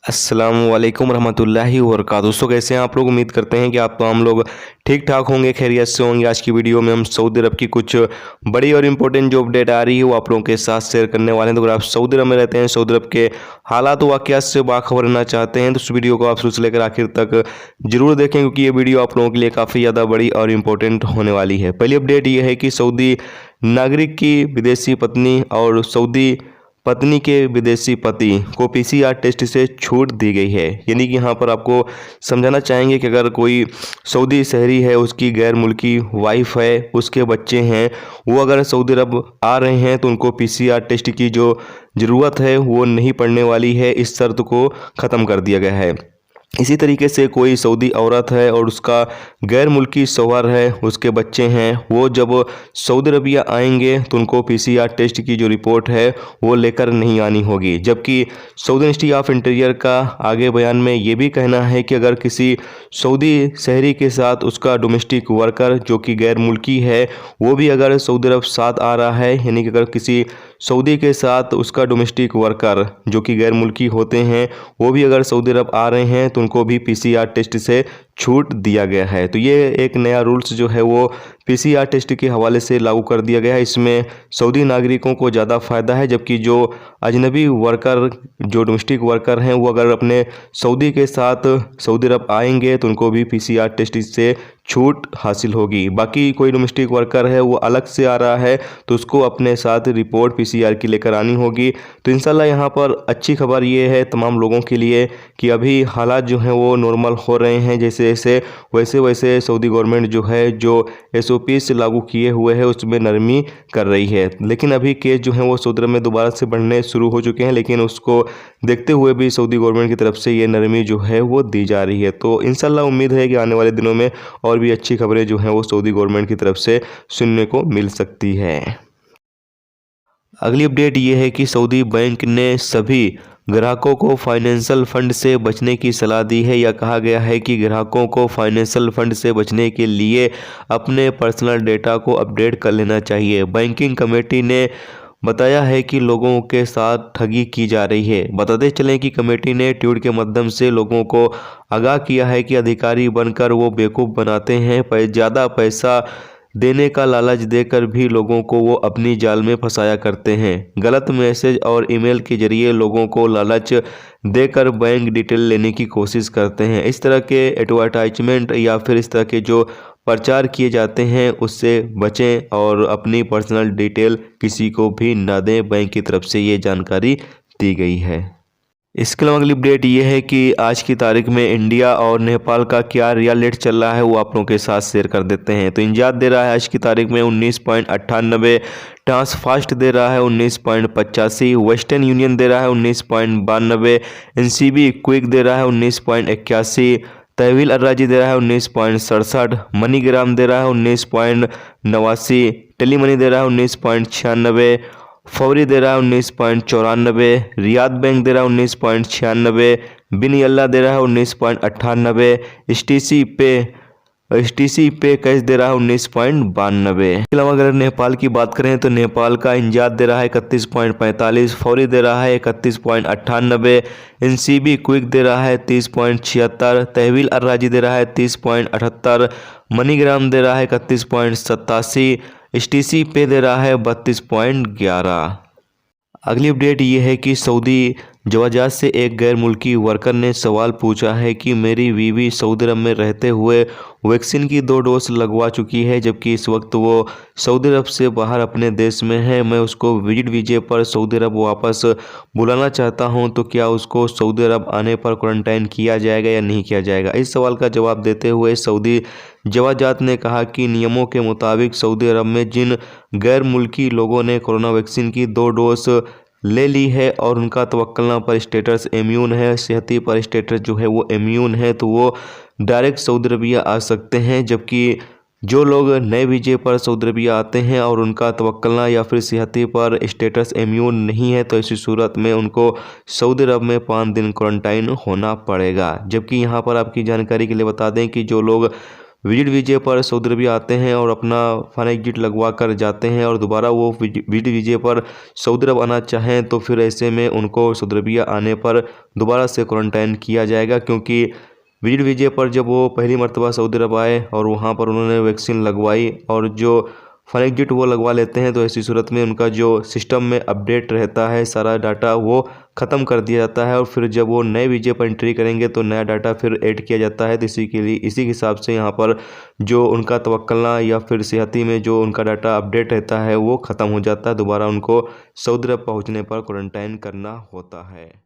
अस्सलाम वालेकुम रहमतुल्लाहि व बरकातुहू। दोस्तों कैसे हैं आप लोग। उम्मीद करते हैं कि आप तमाम लोग ठीक ठाक होंगे, खैरियत से होंगे। आज की वीडियो में हम सऊदी अरब की कुछ बड़ी और इम्पोर्टेंट जो अपडेट आ रही है वो आप लोगों के साथ शेयर करने वाले हैं। तो अगर आप सऊदी अरब में रहते हैं, सऊदी अरब के हालात व वाक़यात से बाखबर रहना चाहते हैं तो इस वीडियो को आप शुरू से लेकर आखिर तक जरूर देखें, क्योंकि ये वीडियो आप लोगों के लिए काफ़ी ज़्यादा बड़ी और इम्पोर्टेंट होने वाली है। पहली अपडेट ये है कि सऊदी नागरिक की विदेशी पत्नी और सऊदी पत्नी के विदेशी पति को पीसीआर टेस्ट से छूट दी गई है। यानी कि यहाँ पर आपको समझाना चाहेंगे कि अगर कोई सऊदी शहरी है, उसकी गैर मुल्की वाइफ है, उसके बच्चे हैं, वो अगर सऊदी अरब आ रहे हैं तो उनको पीसीआर टेस्ट की जो ज़रूरत है वो नहीं पड़ने वाली है। इस शर्त को ख़त्म कर दिया गया है। इसी तरीके से कोई सऊदी औरत है और उसका गैर मुल्की शौहर है, उसके बच्चे हैं, वो जब सऊदी अरबिया आएंगे तो उनको पीसीआर टेस्ट की जो रिपोर्ट है वो लेकर नहीं आनी होगी। जबकि सऊदी मिनिस्ट्री ऑफ इंटीरियर का आगे बयान में ये भी कहना है कि अगर किसी सऊदी शहरी के साथ उसका डोमेस्टिक वर्कर जो कि गैर मुल्की है वो भी अगर सऊदी अरब साथ आ रहा है, यानी कि अगर किसी सऊदी के साथ उसका डोमेस्टिक वर्कर जो कि गैर मुल्की होते हैं वो भी अगर सऊदी अरब आ रहे हैं तो उनको भी पीसीआर टेस्ट से छूट दिया गया है। तो ये एक नया रूल्स जो है वो पीसीआर टेस्ट के हवाले से लागू कर दिया गया है। इसमें सऊदी नागरिकों को ज़्यादा फ़ायदा है, जबकि जो अजनबी वर्कर जो डोमेस्टिक वर्कर हैं वो अगर अपने सऊदी के साथ सऊदी अरब आएंगे तो उनको भी पीसीआर टेस्ट से छूट हासिल होगी। बाकी कोई डोमेस्टिक वर्कर है वो अलग से आ रहा है तो उसको अपने साथ रिपोर्ट पीसीआर की लेकर आनी होगी। तो इंशाल्लाह यहाँ पर अच्छी खबर ये है तमाम लोगों के लिए कि अभी हालात जो हैं वो नॉर्मल हो रहे हैं। जैसे जैसे वैसे वैसे सऊदी गवर्नमेंट जो है जो एसओपी लागू किए हुए है उसमें नरमी कर रही है। लेकिन अभी केस जो है वो सऊदी अरब में दोबारा से बढ़ने शुरू हो चुके हैं, लेकिन उसको देखते हुए भी सऊदी गवर्नमेंट की तरफ से ये नरमी जो है वो दी जा रही है। तो इंशाल्लाह उम्मीद है कि आने वाले दिनों में और भी अच्छी खबरें जो हैं वो सऊदी गवर्नमेंट की तरफ से सुनने को मिल सकती है। अगली अपडेट ये है कि सऊदी बैंक ने सभी ग्राहकों को फाइनेंशियल फंड से बचने की सलाह दी है। या कहा गया है कि ग्राहकों को फाइनेंशियल फंड से बचने के लिए अपने पर्सनल डेटा को अपडेट कर लेना चाहिए। बैंकिंग कमेटी ने बताया है कि लोगों के साथ ठगी की जा रही है। बताते चलें कि कमेटी ने ट्वीट के माध्यम से लोगों को आगाह किया है कि अधिकारी बनकर वो बेवकूफ़ बनाते हैं, ज़्यादा पैसा देने का लालच देकर भी लोगों को वो अपनी जाल में फंसाया करते हैं। गलत मैसेज और ईमेल के जरिए लोगों को लालच देकर बैंक डिटेल लेने की कोशिश करते हैं। इस तरह के एडवर्टाइजमेंट या फिर इस तरह के जो प्रचार किए जाते हैं उससे बचें और अपनी पर्सनल डिटेल किसी को भी ना दें। बैंक की तरफ से ये जानकारी दी गई है। इसके अलावा अगली अपडेट ये है कि आज की तारीख में इंडिया और नेपाल का क्या रियल रेट चल रहा है वो आप लोगों के साथ शेयर कर देते हैं। तो इंजाद दे रहा है आज की तारीख में 19.98, ट्रांसफास्ट दे रहा है 19.85, वेस्टर्न यूनियन दे रहा है 19.92, एनसीबी क्विक दे रहा है 19.81, तहवील अर्राजी दे रहा है 19.67, मनीग्राम दे रहा है 19.89, टेली मनी दे रहा है 19.96, फौरी दे रहा है 19.94, रियाद बैंक दे रहा है 19.96, बिन यल्ला दे रहा है 19.98, एसटीसी पे कैश दे रहा है 19.92। इसके अलावा अगर नेपाल की बात करें तो नेपाल का इंजाद दे रहा है 31.45, फौरी दे रहा है 31.98, एनसीबी क्विक दे रहा है 30.76, तहवील अर्राजी दे रहा है 30.78, मनीग्राम दे रहा है 31.87, एसटीसी पे दे रहा है 32.11। अगली अपडेट ये है कि सऊदी जवाजात से एक गैर मुल्की वर्कर ने सवाल पूछा है कि मेरी बीवी सऊदी अरब में रहते हुए वैक्सीन की 2 डोज लगवा चुकी है, जबकि इस वक्त वो सऊदी अरब से बाहर अपने देश में है। मैं उसको विजिट वीजे पर सऊदी अरब वापस बुलाना चाहता हूं, तो क्या उसको सऊदी अरब आने पर क्वारंटाइन किया जाएगा या नहीं किया जाएगा। इस सवाल का जवाब देते हुए सऊदी जवाजात ने कहा कि नियमों के मुताबिक सऊदी अरब में जिन गैर मुल्की लोगों ने कोरोना वैक्सीन की 2 डोज ले ली है और उनका तवक्कुलनामा पर स्टेटस इम्यून है, सेहती पर स्टेटस जो है वो इम्यून है, तो वो डायरेक्ट सऊदी अरबिया आ सकते हैं। जबकि जो लोग नए वीजे पर सऊदी अरबिया आते हैं और उनका तवक्कुलनामा या फिर सेहती पर स्टेटस इम्यून नहीं है तो ऐसी सूरत में उनको सऊदी अरब में 5 दिन क्वारंटाइन होना पड़ेगा। जबकि यहाँ पर आपकी जानकारी के लिए बता दें कि जो लोग विजिट वीजे पर सऊदी अरबिया आते हैं और अपना फन एग्जिट लगवा कर जाते हैं और दोबारा वो विजिट वीजे पर सऊदी अरब आना चाहें तो फिर ऐसे में उनको सऊदी अरबिया आने पर दोबारा से क्वारंटाइन किया जाएगा, क्योंकि विजिट वीजे पर जब वो पहली मरतबा सऊदी अरब आए और वहाँ पर उन्होंने वैक्सीन लगवाई और जो फन एग्जिट वो लगवा लेते हैं, तो ऐसी सूरत में उनका जो सिस्टम में अपडेट रहता है सारा डाटा वो ख़त्म कर दिया जाता है और फिर जब वो नए वीजे पर एंट्री करेंगे तो नया डाटा फिर ऐड किया जाता है। तो इसी के लिए इसी हिसाब से यहाँ पर जो उनका तवक्लना या फिर सेहती में जो उनका डाटा अपडेट रहता है वो ख़त्म हो जाता है, दोबारा उनको सऊदी अरब पहुँचने पर क्वारंटाइन करना होता है।